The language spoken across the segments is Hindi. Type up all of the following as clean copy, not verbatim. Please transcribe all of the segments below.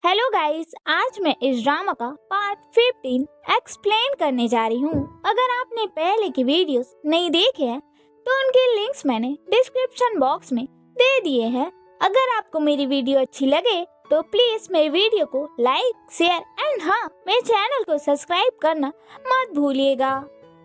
हेलो गाइस, आज मैं इस ड्रामा का पार्ट 15 एक्सप्लेन करने जा रही हूँ। अगर आपने पहले की वीडियोस नहीं देखे हैं तो उनके लिंक्स मैंने डिस्क्रिप्शन बॉक्स में दे दिए हैं। अगर आपको मेरी वीडियो अच्छी लगे तो प्लीज मेरी वीडियो को लाइक, शेयर एंड हाँ, मेरे चैनल को सब्सक्राइब करना मत भूलिएगा।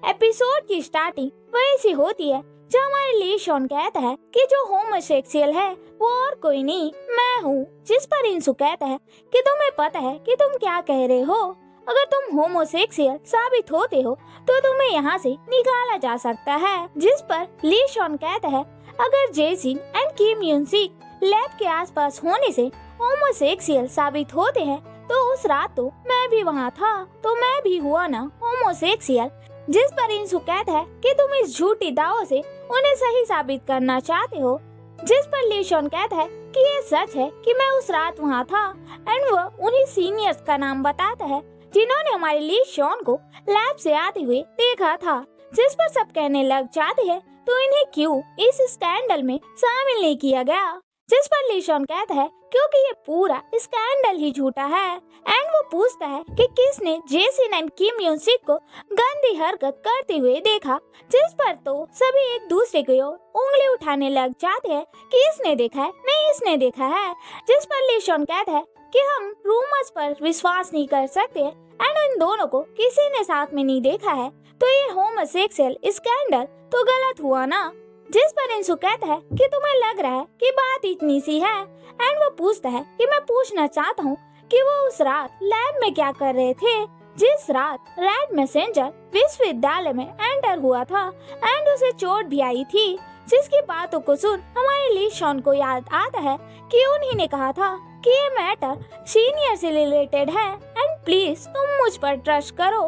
एपिसोड की स्टार्टिंग वैसी होती है जो हमारे ली शॉन कहता है कि जो होमोसेक्सुअल है वो और कोई नहीं, मैं हूँ। जिस पर इंसु कहता है कि तुम्हें पता है कि तुम क्या कह रहे हो। अगर तुम होमोसेक्सुअल साबित होते हो तो तुम्हें यहाँ से निकाला जा सकता है। जिस पर ली शॉन कहता है अगर जेसिन एंड किम यून सिक लैब के आसपास होने से होमोसेक्सुअल साबित होते हैं तो उस रात तो मैं भी वहाँ था, तो मैं भी हुआ ना होमोसेक्सुअल। जिस पर इंसु कहता है कि तुम इस झूठी दावों से उन्हें सही साबित करना चाहते हो। जिस पर ली शॉन कहता है कि ये सच है कि मैं उस रात वहाँ था एंड वह उन्हीं सीनियर्स का नाम बताता है जिन्होंने हमारे ली शॉन को लैब से आते हुए देखा था। जिस पर सब कहने लग जाते हैं तो इन्हें क्यों इस स्कैंडल में शामिल नहीं किया गया। जिस पर ली शॉन कहता है क्योंकि ये पूरा स्कैंडल ही झूठा है एंड वो पूछता है कि किसने जेसिन एंड किम यून सिक को गंदी हरकत करते हुए देखा। जिस पर तो सभी एक दूसरे की ओर उंगली उठाने लग जाते हैं कि इसने देखा है, नहीं इसने देखा है। जिस पर ली शॉन कहता है कि हम रूमर्स पर विश्वास नहीं कर सकते एंड इन दोनों को किसी ने साथ में नहीं देखा है, तो ये होमोसेक्सुअल स्कैंडल तो गलत हुआ ना। जिस पर इंसु कहता है कि तुम्हें लग रहा है कि बात इतनी सी है एंड वो पूछता है कि मैं पूछना चाहता हूँ कि वो उस रात लैब में क्या कर रहे थे। जिस रात रेड मैसेंजर विश्वविद्यालय में एंटर हुआ था एंड उसे चोट भी आई थी। जिसकी बातों को सुन हमारे ली शॉन को याद आता है कि उन्हीं ने कहा था कि ये मैटर सीनियर से रिलेटेड है एंड प्लीज तुम मुझ पर ट्रस्ट करो।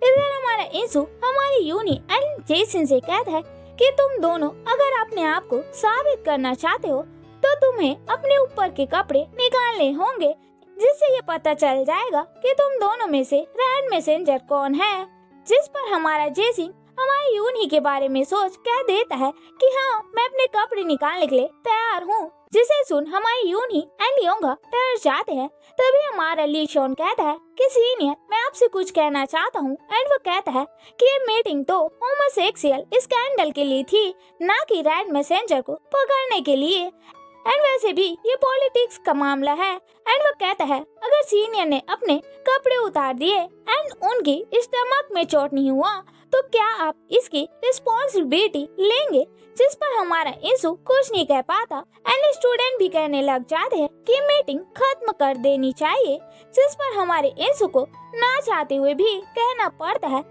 इधर हमारा इंसु हमारी यूनी एंड जेसिन से कहता है कि तुम दोनों अगर अपने आप को साबित करना चाहते हो तो तुम्हें अपने ऊपर के कपड़े निकालने होंगे, जिससे ये पता चल जाएगा कि तुम दोनों में से रेड मैसेंजर कौन है। जिस पर हमारा जेसिन हमारी यूनी के बारे में सोच कह देता है कि हाँ, मैं अपने कपड़े निकालने के लिए तैयार हूँ। जिसे सुन हमारी यूनी एंड योंगा डर जाते हैं। तभी हमारा ली शॉन कहता है कि सीनियर, मैं आपसे कुछ कहना चाहता हूँ एंड वो कहता है कि ये मीटिंग तो होमोसेक्सुअल स्कैंडल के लिए थी, ना कि रेड मैसेंजर को पकड़ने के लिए। एंड वैसे भी ये पॉलिटिक्स का मामला है एंड वो कहता है अगर सीनियर ने अपने कपड़े उतार दिए एंड उनकी स्टमक में चोट नहीं हुआ तो क्या आप इसकी रिस्पॉन्सिबिलिटी लेंगे। जिस पर हमारा इंसु कुछ नहीं कह पाता एंड स्टूडेंट भी कहने लग जाते हैं कि मीटिंग खत्म कर देनी चाहिए। जिस पर हमारे इंसु को ना चाहते हुए भी कहना पड़ता है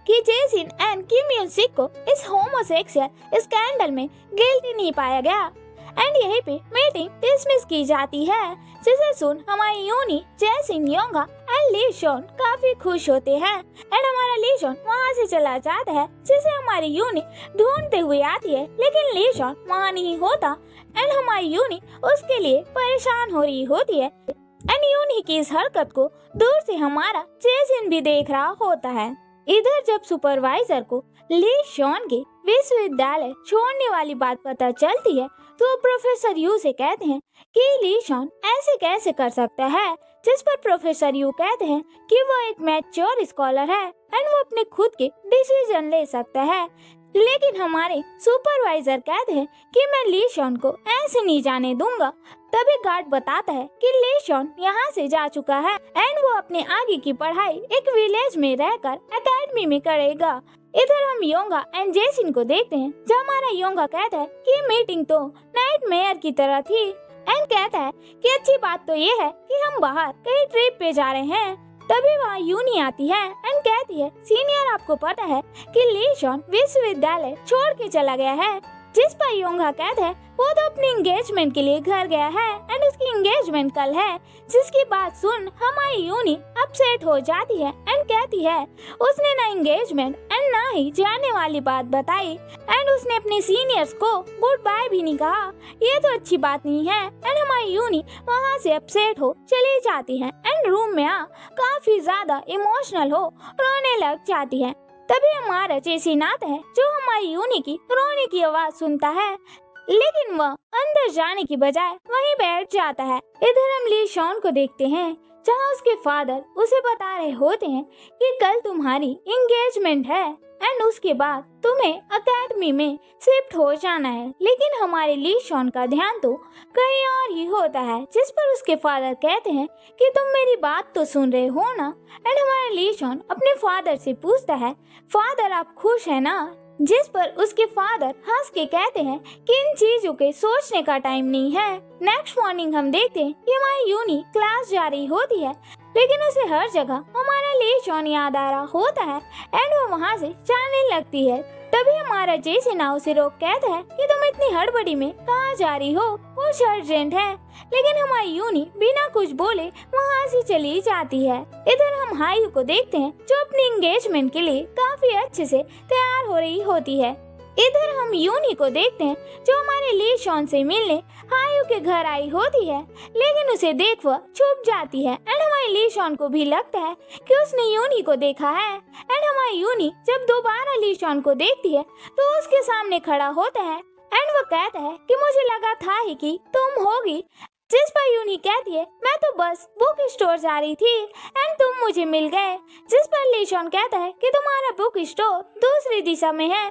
कि जेसिन एंड किम यून सिक को इस होमोसेक्सुअल स्कैंडल में गिल्टी नहीं पाया गया एंड यहीं पे मीटिंग डिसमिस की जाती है। जिसे सुन हमारी यूनी, जेसिन, योंगा एंड ली शॉन काफी खुश होते हैं एंड हमारा ली शॉन वहाँ से चला जाता है, जिसे हमारी यूनी ढूंढते हुए आती है, लेकिन ली शॉन वहाँ नहीं होता एंड हमारी यूनी उसके लिए परेशान हो रही होती है एंड यूनी की इस हरकत को दूर से हमारा जेसिन भी देख रहा होता है। इधर जब सुपरवाइजर को ली शॉन के विश्वविद्यालय छोड़ने वाली बात पता चलती है तो प्रोफेसर यू से कहते हैं कि ली शॉन ऐसे कैसे कर सकता है। जिस पर प्रोफेसर यू कहते हैं कि वो एक मैच्योर स्कॉलर है एंड वो अपने खुद के डिसीजन ले सकता है, लेकिन हमारे सुपरवाइजर कहते हैं कि मैं ली शॉन को ऐसे नहीं जाने दूंगा। तभी गार्ड बताता है कि ली शॉन यहाँ से जा चुका है एंड वो अपने आगे की पढ़ाई एक विलेज में रहकर एकेडमी में करेगा। इधर हम योंगा एंड जेसिन को देखते हैं जहाँ हमारा योंगा कहता है कि मीटिंग तो नाइट मेयर की तरह थी एंड कहता है कि अच्छी बात तो ये है कि हम बाहर कहीं ट्रिप पे जा रहे हैं। तभी वहाँ यूनी आती है एंड कहती है सीनियर, आपको पता है कि ली शॉन विश्वविद्यालय छोड़ के चला गया है। जिस पर योंगा कहता है वो तो अपनी एंगेजमेंट के लिए घर गया है एंड उसकी एंगेजमेंट कल है। जिसकी बात सुन हमारी यूनी अपसेट हो जाती है एंड कहती है उसने ना एंगेजमेंट एंड ना ही जाने वाली बात बताई एंड उसने अपने सीनियर्स को गुड बाय भी नहीं कहा। ये तो अच्छी बात नहीं है एंड हमारी यूनी वहाँ से अपसेट हो चली जाती है एंड रूम में काफी ज्यादा इमोशनल हो रोने लग जाती है। तभी हमारा जेसिन आता है जो हमारी यूनी की रोने की आवाज सुनता है लेकिन वह अंदर जाने की बजाय वहीं बैठ जाता है। इधर हम ली शॉन को देखते हैं जहां उसके फादर उसे बता रहे होते हैं कि कल तुम्हारी एंगेजमेंट है एंड उसके बाद तुम्हें एकेडमी में शिफ्ट हो जाना है। लेकिन हमारे ली शॉन का ध्यान तो कहीं और ही होता है, जिस पर उसके फादर कहते हैं कि तुम मेरी बात तो सुन रहे हो ना। एंड हमारा ली शॉन अपने फादर से पूछता है, फादर आप खुश है ना? जिस पर उसके फादर हंस के कहते हैं कि इन चीजों के सोचने का टाइम नहीं है। नेक्स्ट मॉर्निंग हम देखते हैं कि हमारी यूनी क्लास जा रही होती है, लेकिन उसे हर जगह हमारा ली शॉन याद आ रहा होता है एंड वो वहाँ से जाने लगती है। तभी हमारा जेसी ना उसे रोक कहता है कि तुम इतनी हड़बड़ी में कहाँ जा रही हो, कुछ अर्जेंट है। लेकिन हमारी यूनी बिना कुछ बोले वहाँ से चली जाती है। इधर हम हायू को देखते हैं जो अपनी एंगेजमेंट के लिए काफी अच्छे से तैयार हो रही होती है। इधर हम यूनी को देखते हैं जो हमारे ली शॉन से मिलने हायू के घर आई होती है, लेकिन उसे देख वह छुप जाती है एंड हमारे ली शॉन को भी लगता है कि उसने यूनी को देखा है। एंड हमारी यूनी जब दोबारा ली शॉन को देखती है तो उसके सामने खड़ा होता है एंड वो कहता है कि मुझे लगा था ही कि तुम होगी। जिस पर यूनी कहती है मैं तो बस बुक स्टोर जा रही थी एंड तुम मुझे मिल गए। जिस पर ली शॉन कहता है कि तुम्हारा बुक स्टोर दूसरी दिशा में है।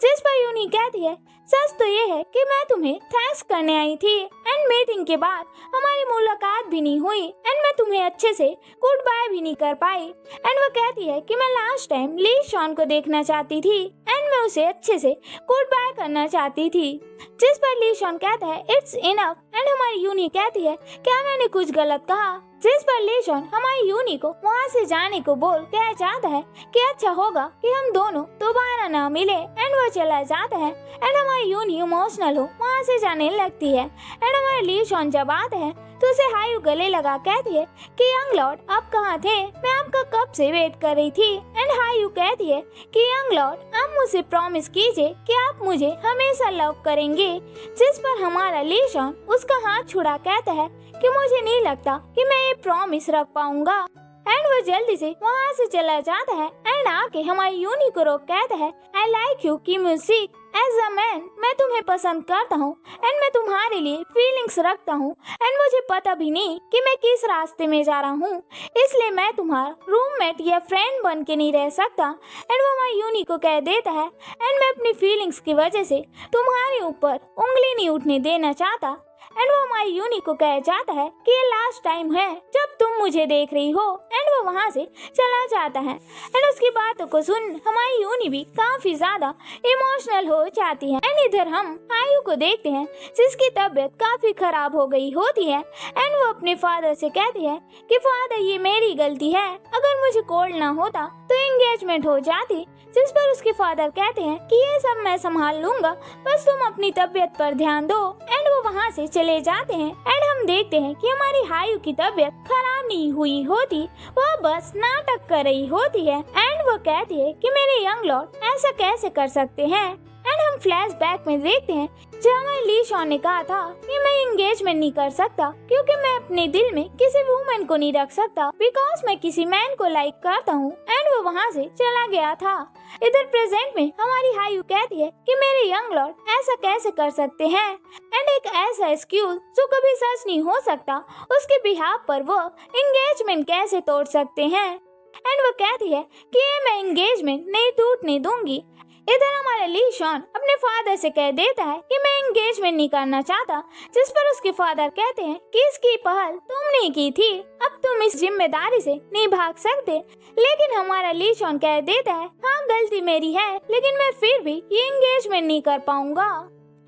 जिस पर यूनी कहती है सच तो ये है कि मैं तुम्हें थैंक्स करने आई थी एंड मीटिंग के बाद हमारी मुलाकात भी नहीं हुई एंड मैं तुम्हें अच्छे से गुड बाय भी नहीं कर पाई। एंड वो कहती है कि मैं लास्ट टाइम ली शॉन को देखना चाहती थी एंड मैं उसे अच्छे से गुड बाय करना चाहती थी। जिस पर ली शॉन कहता है इट्स इनफ एंड हमारी यूनी कहती है क्या मैंने कुछ गलत कहा? जिस पर ली शॉन हमारी यूनी को वहाँ से जाने को बोल कह जाता है कि अच्छा होगा कि हम दोनों दोबारा ना मिले एंड वो चला जाता है एंड हमारी यूनी इमोशनल हो वहाँ से जाने लगती है। एंड हमारे ली शॉन जब आता है तो उसे हायू गले लगा कहती है कि यंग लॉर्ड आप कहाँ थे, मैं आपका कब से वेट कर रही थी। एंड हायू कहती है कि यंग लॉर्ड आप मुझे प्रॉमिस कीजिए कि आप मुझे हमेशा लव करेंगे। जिस पर हमारा ली शॉन उसका हाथ छुड़ा कहता है कि मुझे नहीं लगता कि मैं ये प्रॉमिस रख पाऊंगा। एंड वो जल्दी से वहाँ से चला जाता है एंड आके हमारी यूनी को रोक कहता है आई लाइक यू की म्यूजिक एज अ मैन, मैं तुम्हें पसंद करता हूँ एंड मैं तुम्हारे लिए फीलिंग्स रखता हूँ एंड मुझे पता भी नहीं कि मैं किस रास्ते में जा रहा हूँ, इसलिए मैं तुम्हारा रूममेट या फ्रेंड बन के नहीं रह सकता। एंड वो हमारी यूनी को कह देता है एंड मैं अपनी फीलिंग्स की वजह से तुम्हारे ऊपर उंगली नहीं उठने देना चाहता। एंड वो हमारी यूनी को कह जाता है कि ये लास्ट टाइम है जब तुम मुझे देख रही हो एंड वो वहाँ से चला जाता है। एंड उसकी बातों को सुन हमारी यूनी भी काफी ज्यादा इमोशनल हो जाती है। एंड इधर हम हायू को देखते हैं जिसकी तबीयत काफी खराब हो गई होती है एंड वो अपने फादर से कहती है कि फादर ये मेरी गलती है, अगर मुझे कोल्ड ना होता तो एंगेजमेंट हो जाती। जिस पर उसके फादर कहते हैं कि ये सब मैं संभाल लूंगा, बस तुम अपनी तबीयत पर ध्यान दो। एंड वो वहाँ से चले जाते हैं एंड हम देखते हैं कि हमारी हायू की तबीयत खराब नहीं हुई होती, वह बस नाटक कर रही होती है। एंड वो कहती है कि मेरे यंग लॉर्ड ऐसा कैसे कर सकते हैं। एंड हम फ्लैशबैक में देखते हैं जब हमें ली शॉन ने कहा था कि मैं एंगेजमेंट नहीं कर सकता क्योंकि मैं अपने दिल में किसी वुमन को नहीं रख सकता बिकॉज मैं किसी मैन को लाइक करता हूँ। एंड वो वहाँ से चला गया था। इधर प्रेजेंट में हमारी हायू कहती है कि मेरे यंग लॉर्ड ऐसा कैसे कर सकते हैं एंड एक ऐसा एक्सक्यूज जो कभी सच नहीं हो सकता उसके बिहाफ पर वो एंगेजमेंट कैसे तोड़ सकते हैं। एंड वो कहती है कि मैं एंगेजमेंट नहीं टूटने दूंगी। इधर हमारा ली शॉन अपने फादर से कह देता है कि मैं एंगेजमेंट नहीं करना चाहता, जिस पर उसके फादर कहते हैं कि इसकी पहल तुमने की थी, अब तुम इस जिम्मेदारी से नहीं भाग सकते। लेकिन हमारा ली शॉन कह देता है हाँ गलती मेरी है, लेकिन मैं फिर भी ये एंगेजमेंट नहीं कर पाऊंगा।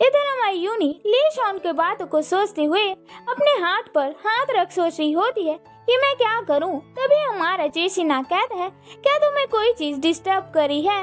इधर हमारी यूनी ली शॉन के बातों को सोचते हुए अपने हाथ पर हाथ रख सोच रही होती है कि मैं क्या करूं। तभी हमारा जेसिना कहता है क्या तुम्हें कोई चीज डिस्टर्ब करी है,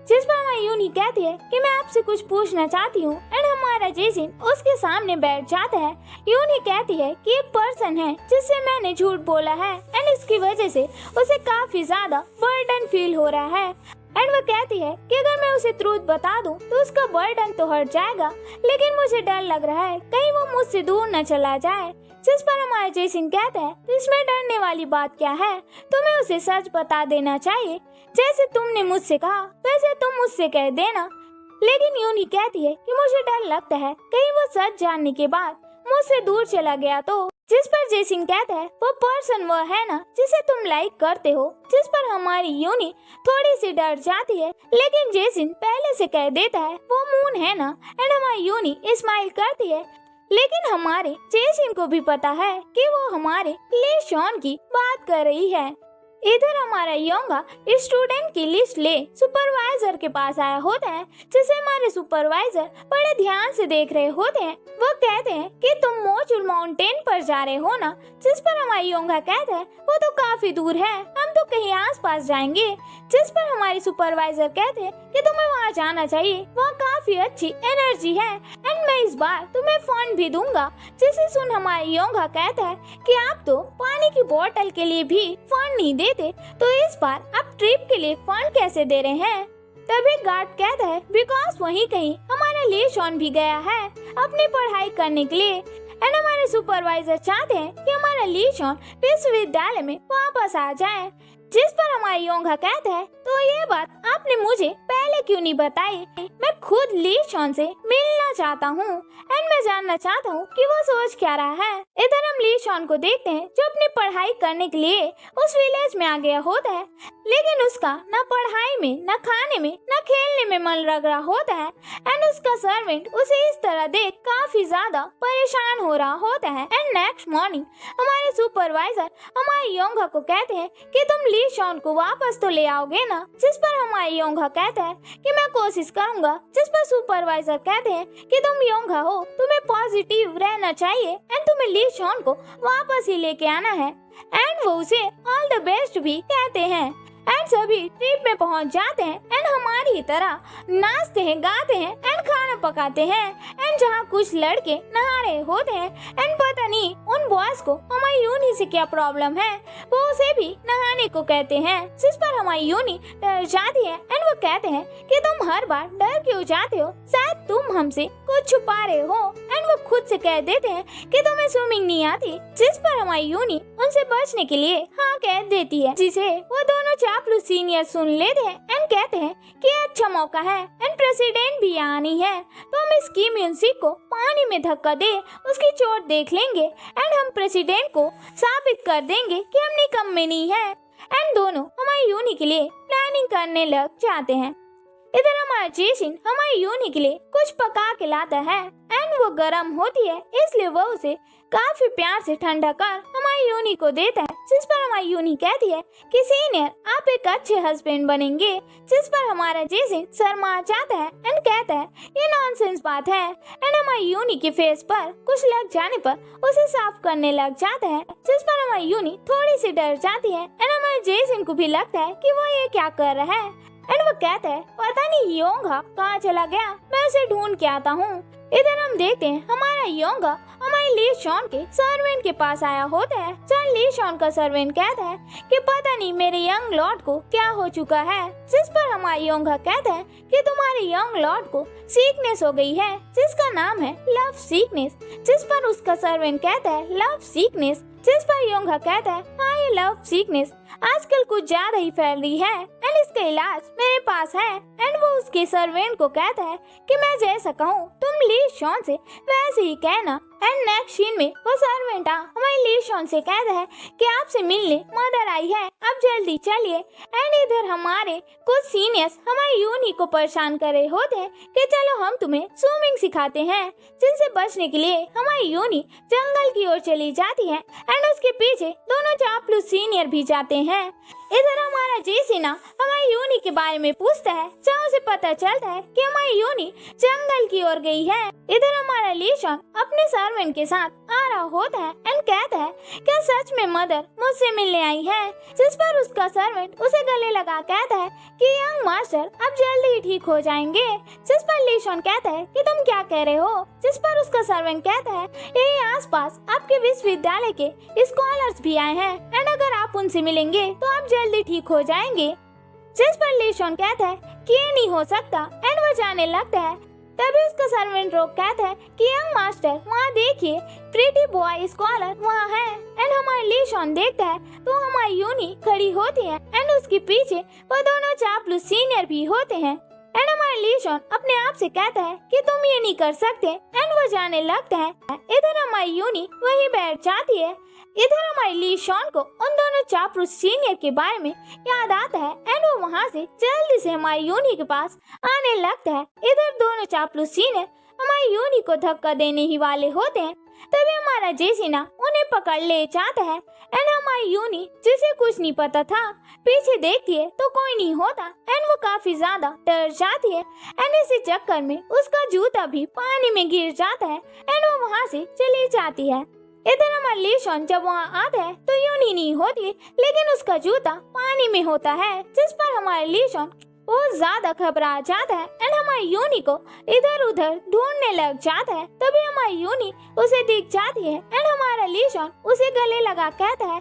जिस पर हमारी यूनी कहती है कि मैं आपसे कुछ पूछना चाहती हूँ। एंड हमारा जेसिन उसके सामने बैठ जाता है। यूनी कहती है कि एक पर्सन है जिससे मैंने झूठ बोला है एंड इसकी वजह से उसे काफी ज्यादा बर्डन फील हो रहा है। एंड वो कहती है कि अगर मैं उसे ट्रूथ बता दूं तो उसका बर्डन तो हट जाएगा, लेकिन मुझे डर लग रहा है कहीं वो मुझसे दूर न चला जाए। जिस पर हमारा जेसिन कहता है तो इसमें डरने वाली बात क्या है, तुम्हें उसे सच बता देना चाहिए, जैसे तुमने मुझसे कहा वैसे तुम मुझसे कह देना। लेकिन यूनी कहती है कि मुझे डर लगता है कहीं वो सच जानने के बाद मुझसे दूर चला गया तो। जिस पर जेसिन कहता है वो पर्सन वो है ना जिसे तुम लाइक करते हो, जिस पर हमारी यूनी थोड़ी सी डर जाती है, लेकिन जेसिन पहले से कह देता है वो मून है ना, एंड हमारी यूनी स्माइल करती है। लेकिन हमारे जेसिन को भी पता है कि वो हमारे ले शॉन की बात कर रही है। इधर हमारा योंगा स्टूडेंट की लिस्ट ले सुपरवाइजर के पास आया होता है, जिसे हमारे सुपरवाइजर बड़े ध्यान से देख रहे होते हैं। वो कहते हैं कि तुम मोचुल माउंटेन पर जा रहे हो ना, जिस पर हमारी योंगा कहता है वो तो काफी दूर है, हम तो कहीं आसपास जाएंगे। जिस पर हमारी सुपरवाइजर कहते हैं कि तुम्हें वहाँ जाना चाहिए, वहाँ काफी अच्छी एनर्जी है एंड मैं इस बार तुम्हें फंड भी दूंगा। जिसे सुन हमारी योंगा कहता है कि आप तो पानी की बोतल के लिए भी फंड नहीं देते, तो इस बार आप ट्रिप के लिए फंड कैसे दे रहे हैं। तभी गार्ड कहता है बिकॉज वहीं कहीं हमारा ले शॉन भी गया है अपनी पढ़ाई करने के लिए, एंड हमारे सुपरवाइजर चाहते हैं कि हमारा ले शॉन विश्वविद्यालय में वापस आ जाए। जिस पर हमारी योंगा कहता है तो ये बात आपने मुझे पहले क्यों नहीं बताई, मैं खुद ली शॉन से मिलना चाहता हूँ एंड मैं जानना चाहता हूँ कि वो सोच क्या रहा है। इधर हम ली शॉन को देखते हैं जो अपनी पढ़ाई करने के लिए उस विलेज में आ गया होता है, लेकिन उसका न पढ़ाई में, न खाने में, न खेलने में मन लग रहा होता है एंड उसका सर्वेंट उसे इस तरह देख काफी ज्यादा परेशान हो रहा होता है। एंड नेक्स्ट मॉर्निंग हमारे सुपरवाइजर हमारी योंगा को कहते हैं कि तुम ली शॉन को वापस तो ले आओगे ना, जिस पर हमारी योंगा कहता है कि मैं कोशिश करूंगा। जिस पर सुपरवाइजर कहते हैं कि तुम योंगा हो, तुम्हें पॉजिटिव रहना चाहिए एंड तुम्हें ली शॉन को वापस ही लेके आना है, एंड वो उसे ऑल द बेस्ट भी कहते हैं। एंड सभी ट्रिप में पहुंच जाते हैं एंड हमारी तरह नाचते हैं, गाते हैं एंड खाना पकाते हैं। एंड जहाँ कुछ लड़के नहा रहे होते हैं एंड पता नहीं उन बॉयज को हमारी यूनी से क्या प्रॉब्लम है, वो उसे भी नहाने को कहते हैं। जिस पर हमारी यूनी डर जाती है एंड वो कहते हैं कि तुम हर बार डर क्यों जाते हो, शायद तुम हमसे कुछ छुपा रहे हो, एंड वो खुद से कह देते हैं कि तुम्हें स्विमिंग नहीं आती। जिस पर हमारी यूनी उनसे बचने के लिए हाँ कह देती है, जिसे वो दोनों चापलूस सीनियर सुन लेते हैं एंड कहते हैं कि अच्छा मौका है एंड प्रेसिडेंट भी यहाँ नहीं है, तो हम इस किम युन सिक को पानी में धक्का दे उसकी चोट देख लेंगे एंड हम प्रेसिडेंट को साबित कर देंगे कि हम निकम्मे नहीं है। एंड दोनों हमारी यूनी के लिए प्लानिंग करने लग जाते हैं। इधर हमारा जेसिन हमारी यूनी के लिए कुछ पका के लाता है एंड वो गर्म होती है, इसलिए वो उसे काफी प्यार से ठंडा कर हमारी यूनी को देता है। जिस पर हमारी यूनी कहती है कि सीनियर आप एक अच्छे हस्बैंड बनेंगे। जिस पर हमारा जेसिन शर्मा जाता है एंड कहता है ये नॉनसेंस बात है, एंड हमारी यूनी के फेस पर कुछ लग जाने पर उसे साफ करने लग जाता है। जिस पर हमारी यूनी थोड़ी सी डर जाती है एंड हमारे जेसिन को भी लगता है कि वो ये क्या कर रहा है, एंड वो कहता है पता नहीं योंगा कहाँ चला गया, मैं उसे ढूंढ के आता हूँ। इधर हम देखते हैं हमारा योंगा हमारे ली शॉन के सर्वेंट के पास आया होता है, जहाँ ली शॉन का सर्वेंट कहता है कि पता नहीं मेरे यंग लॉर्ड को क्या हो चुका है। जिस पर हमारा योंगा कहता है कि तुम्हारे यंग लॉर्ड को सीकनेस हो गई है, जिसका नाम है लव सीकनेस। जिस पर उसका सर्वेंट कहता है लव सीकनेस। जिस पर योंगा कहता है हाँ ये लव सीकनेस आजकल कुछ ज्यादा ही फैल रही है एंड इसका इलाज मेरे पास है। एंड वो उसके सर्वेंट को कहता है कि मैं जैसा कहूँ तुम ली शॉन से वैसे ही कहना। एंड नेक्स्ट सीन में वो सर्वेंट हमारी ली शॉन से कहता है कि आपसे मिलने मदर आई है, अब जल्दी चलिए। एंड इधर हमारे कुछ सीनियर्स हमारी यूनी को परेशान कर रहे होते हैं कि चलो हम तुम्हें स्विमिंग सिखाते हैं, जिनसे बचने के लिए हमारी यूनी जंगल की ओर चली जाती है एंड उसके पीछे दोनों चापलूस सीनियर भी जाते हैं। इधर हमारा जेसिना हमारी यूनी के बारे में पूछता है, जहाँ उसे पता चलता है कि हमारी यूनी जंगल की ओर गई है। इधर हमारा ली शॉन अपने सर्वेंट के साथ आ रहा होता है एंड कहता है क्या सच में मदर मुझसे मिलने आई है। जिस पर उसका सर्वेंट उसे गले लगा कहता है कि यंग मास्टर अब जल्दी ही ठीक हो जाएंगे। जिस पर ली शॉन कहता है कि तुम क्या कह रहे हो। जिस पर उसका सर्वेंट कहता है यही आसपास आपके विश्वविद्यालय के स्कॉलर्स भी आए हैं एंड अगर आप उनसे मिलेंगे तो आप जल्दी ठीक हो जाएंगे। जिस पर ली शॉन कहता है कि ये नहीं हो सकता एंड वो जाने लगता है। तभी उसका सर्वेंट रोक कहता है कि यंग मास्टर वहाँ देखिए, प्रीटी बॉय स्कॉलर वहाँ है। एंड हमारी ली शॉन देखता है तो हमारी यूनी खड़ी होती है एंड उसके पीछे वो दोनों चापलूस सीनियर भी होते हैं। एंड हमारा लीशॉन अपने आप से कहता है कि तुम ये नहीं कर सकते एंड वो जाने लगता है। इधर हमारी यूनी वहीं बैठ जाती है। इधर हमारे लीशॉन को उन दोनों चापलूस सीनियर के बारे में याद आता है एंड वो वहाँ से जल्दी से हमारी यूनी के पास आने लगता है। इधर दोनों चापलूस सीनियर हमारी यूनी को धक्का देने ही वाले होते हैं, तभी हमारा जेसिना उन्हें पकड़ ले जाता है एंड हमारी यूनी, जिसे कुछ नहीं पता था, पीछे देखती है तो कोई नहीं होता एंड वो काफी ज्यादा डर जाती है एंड इसी चक्कर में उसका जूता भी पानी में गिर जाता है एंड वो वहाँ से चली जाती है। इधर हमारा लीशॉन जब वहाँ आता है तो यूनी नहीं होती, लेकिन उसका जूता पानी में होता है, जिस पर हमारा लीशॉन बहुत ज्यादा घबरा जाता है एंड हमारी यूनी को इधर उधर ढूंढने लग जाता है। तभी हमारी यूनी उसे दिख जाती है एंड हमारा लीशॉन उसे गले लगा कहता है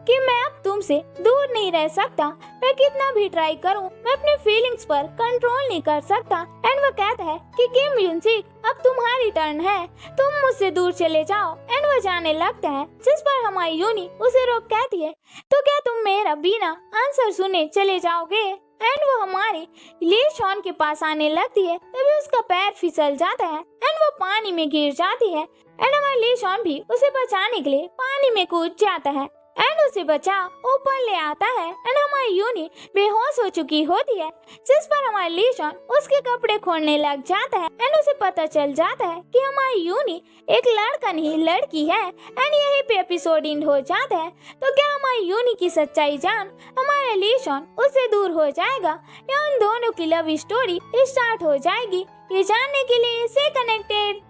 कि मैं अब तुमसे दूर नहीं रह सकता, मैं कितना भी ट्राई करूं, मैं अपने फीलिंग्स पर कंट्रोल नहीं कर सकता। एंड वो कहता है कि किम यूनसिक, अब तुम्हारी टर्न है, तुम मुझसे दूर चले जाओ। एंड वो जाने लगता है, जिस पर हमारी यूनी उसे रोक कहती है, तो क्या तुम मेरा बिना आंसर सुने चले जाओगे? एंड वो हमारे लीशॉन के पास आने लगती है, तभी उसका पैर फिसल जाता है एंड वो पानी में गिर जाती है एंड हमारा लीशॉन भी उसे बचाने के लिए पानी में कूद जाता है एंड उसे बचा ऊपर ले आता है एंड हमारी यूनी बेहोश हो चुकी होती है, जिस पर हमारा लीशॉन उसके कपड़े खोलने लग जाता है एंड उसे पता चल जाता है कि हमारी यूनी एक लड़का नहीं लड़की है एंड यहीं पे एपिसोड एंड हो जाता है। तो क्या हमारी यूनी की सच्चाई जान हमारा लीशॉन उससे दूर हो जाएगा या उन दोनों की लव स्टोरी स्टार्ट हो जाएगी? ये जानने के लिए से कनेक्टेड